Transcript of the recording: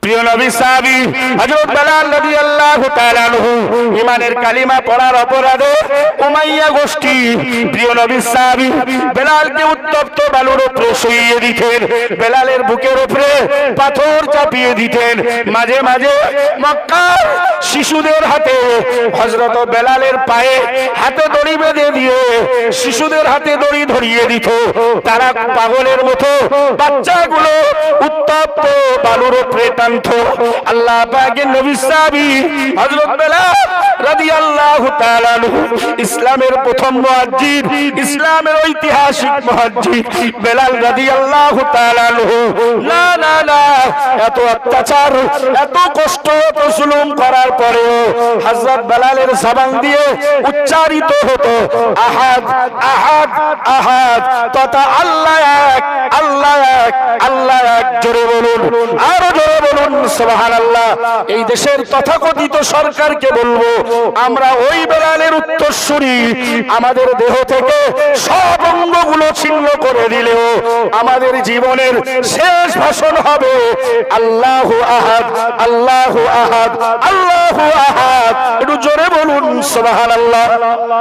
প্রিয় নবী সাহাবী হযরত বেলাল রাদিয়াল্লাহু তাআলা আনহু ঈমানের কালিমা পড়ার অপরাধে উমাইয়া গোষ্ঠী প্রিয় নবী সাহাবী বেলালকে উত্তপ্ত বালুর উপরে শুইয়ে দিতেন, বেলালের বুকের উপরে পাথর চাপিয়ে দিতেন। মাঝে মাঝে মক্কার শিশুদের হাতে হযরত বেলালের পায়ে হাতে দড়ি বেঁধে দিয়ে শিশুদের হাতে দড়ি ধরিয়ে দিত। তারা পাগলের মতো বাচ্চাগুলো উত্তপ্ত বালুর উপরে টানতো। আল্লাহ পাকের নবী সাহাবী হযরত বেলাল রাদিয়াল্লাহু তাআলা আনহু ইসলামের প্রথম মুয়াজ্জিন, ইসলামের ঐতিহাসিক মুয়াজ্জিন বেলাল রাদিয়াল্লাহু তাআলা আনহু না না না এত অত্যাচার, এত কষ্ট, এত জুলুম করার পরেও হযরত বেলালের জবান দিয়ে উচ্চারিত হতো আহাদ আহাদ আহাদ, তথা আল্লাহ এক আল্লাহ এক আল্লাহ এক। জোরে বলুন, আরো জোরে বলুন সুবহানাল্লাহ। এই দেশের তথাকথিত সরকারকে বলবো, আমরা ওই বেলালের উত্তরসূরি। আমাদের দেহ থেকে সব অঙ্গগুলো ছিন্ন করে দিলেও আমাদের জীবনের শেষ ভাষণ হবে আল্লাহু আহাদ আল্লাহু আহাদ আল্লাহু আহাদ। একটু জোরে বলুন সুবহানাল্লাহ।